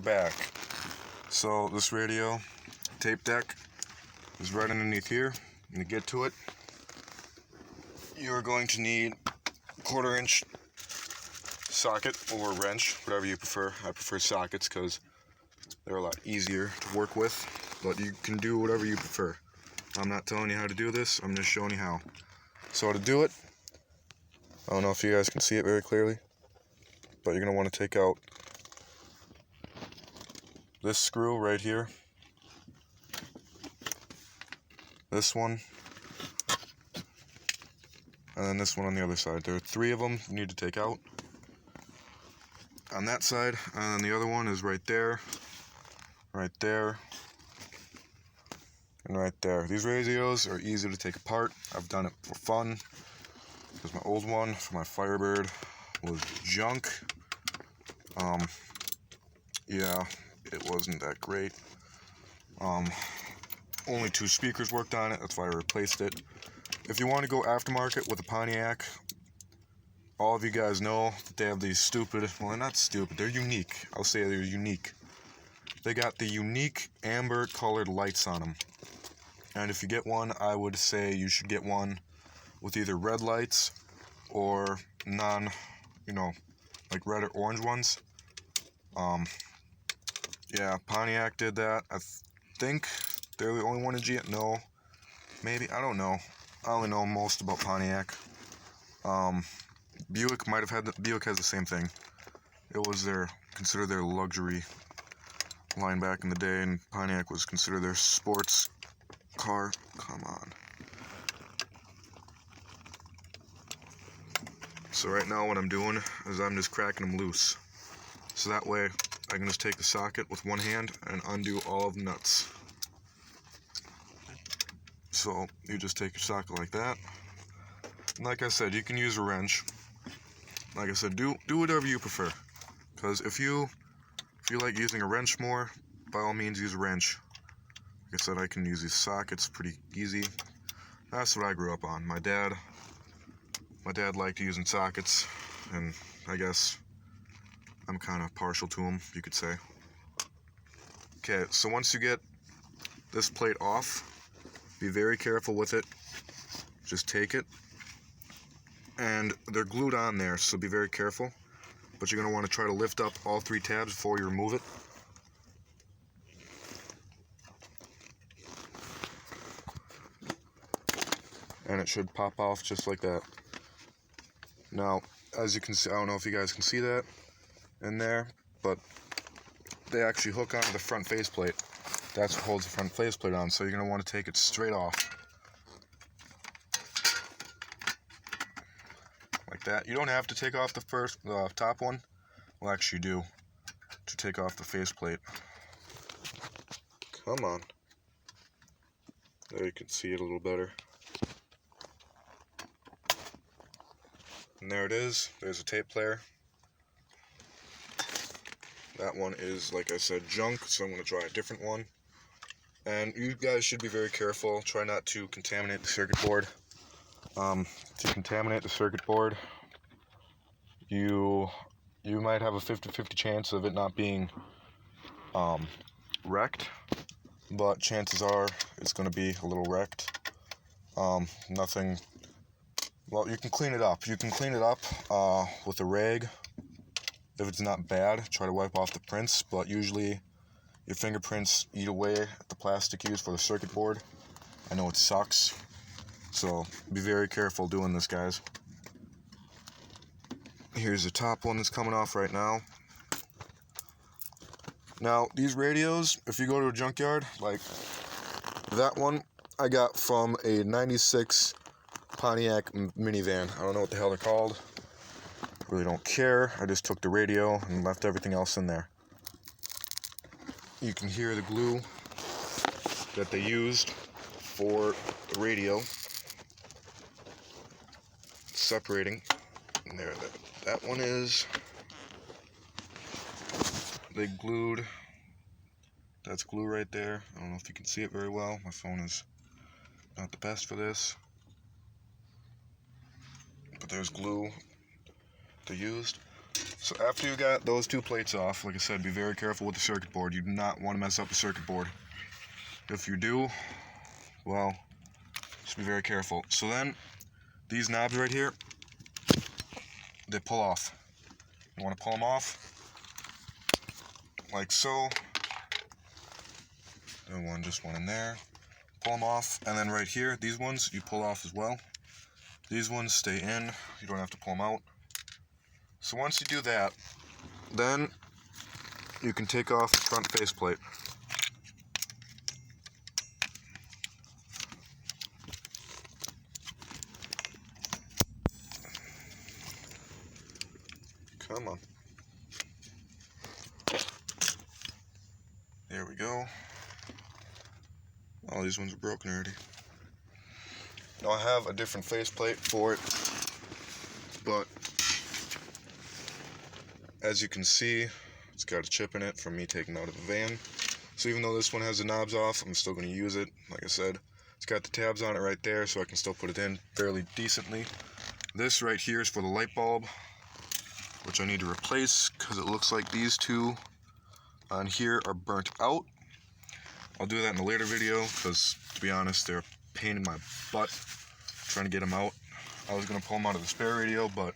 back. So this radio tape deck is right underneath here, and to get to it, you're going to need a 1/4 inch socket or wrench, whatever you prefer. I prefer sockets because they're a lot easier to work with, but you can do whatever you prefer. I'm not telling you how to do this, I'm just showing you how. So to do it, I don't know if you guys can see it very clearly, but you're going to want to take out this screw right here, this one, and then this one on the other side. There are 3 of them you need to take out on that side, and then the other one is right there, and right there. These radios are easy to take apart. I've done it for fun because my old one for my Firebird was junk. Yeah, it wasn't that great. Only 2 speakers worked on it, that's why I replaced it. If you want to go aftermarket with a Pontiac, all of you guys know that they have these stupid, well, they're not stupid, they're unique. I'll say they're unique. They got the unique amber colored lights on them. And if you get one, I would say you should get one with either red lights or like red or orange ones. Yeah, Pontiac did that. I think they're the only one in GM. No, maybe, I don't know. I only know most about Pontiac. Buick might have had Buick has the same thing. It was considered their luxury line back in the day, and Pontiac was considered their sports car. Come on. So right now what I'm doing is I'm just cracking them loose. So that way I can just take the socket with one hand and undo all of the nuts. So you just take your socket like that. And like I said, you can use a wrench. Like I said, do whatever you prefer. Because if you like using a wrench more, by all means use a wrench. Like I said, I can use these sockets pretty easy. That's what I grew up on. My dad liked using sockets, and I guess I'm kind of partial to them, you could say. Okay, so once you get this plate off, be very careful with it. Just take it, and they're glued on there, so be very careful. But you're going to want to try to lift up all 3 tabs before you remove it. And it should pop off just like that. Now, as you can see, I don't know if you guys can see that in there, but they actually hook onto the front faceplate. That's what holds the front faceplate on, so you're going to want to take it straight off. Like that. You don't have to take off the top one. Well, actually you do, to take off the faceplate. Come on. There you can see it a little better. And there it is. There's a tape player. That one is, like I said, junk, so I'm going to try a different one. And you guys should be very careful. Try not to contaminate the circuit board. To contaminate the circuit board, you might have a 50-50 chance of it not being wrecked, but chances are it's going to be a little wrecked. Nothing. Well, you can clean it up. You can clean it up with a rag. If it's not bad, try to wipe off the prints, but usually your fingerprints eat away at the plastic used for the circuit board. I know it sucks, so be very careful doing this, guys. Here's the top one that's coming off right now. Now, these radios, if you go to a junkyard, like that one I got from a 96 Pontiac minivan. I don't know what the hell they're called. Really don't care. I just took the radio and left everything else in there. You can hear the glue that they used for the radio separating. And there, that one is. They glued. That's glue right there. I don't know if you can see it very well. My phone is not the best for this. But there's glue they used. So after you got those two plates off, like I said, be very careful with the circuit board. You do not want to mess up the circuit board. If you do, well, just be very careful. So then, these knobs right here, they pull off. You want to pull them off, like so. And just one in there. Pull them off, and then right here, these ones, you pull off as well. These ones stay in, you don't have to pull them out. So once you do that, then you can take off the front faceplate. Come on. There we go. All these ones are broken already. Now I have a different faceplate for it, but as you can see, it's got a chip in it from me taking it out of the van. So even though this one has the knobs off, I'm still going to use it. Like I said, it's got the tabs on it right there, so I can still put it in fairly decently. This right here is for the light bulb, which I need to replace because it looks like these two on here are burnt out. I'll do that in a later video because, to be honest, they're a pain in my butt trying to get them out. I was going to pull them out of the spare radio, but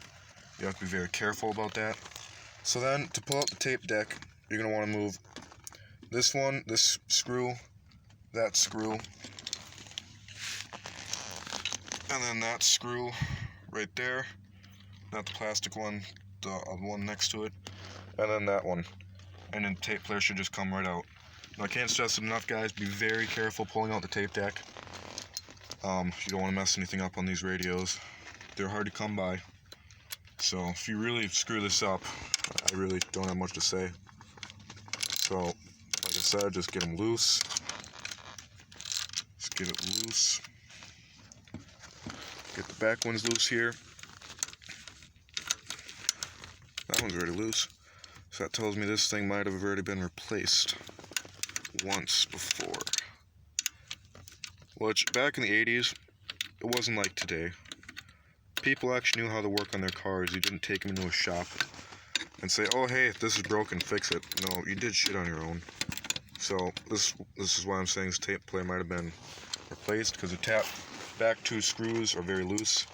you have to be very careful about that. So then, to pull out the tape deck, you're going to want to move this one, this screw, that screw, and then that screw right there, not the plastic one, the one next to it, and then that one. And then the tape player should just come right out. Now, I can't stress it enough, guys, be very careful pulling out the tape deck. You don't want to mess anything up on these radios. They're hard to come by. So if you really screw this up, I really don't have much to say. So, like I said, just get them loose. Just get it loose. Get the back ones loose here. That one's already loose. So that tells me this thing might have already been replaced once before. Which, back in the 80s, it wasn't like today. People actually knew how to work on their cars. You didn't take them into a shop and say, oh hey, if this is broken, fix it. No, you did shit on your own. So this is why I'm saying this tape player might have been replaced, because the back two screws are very loose.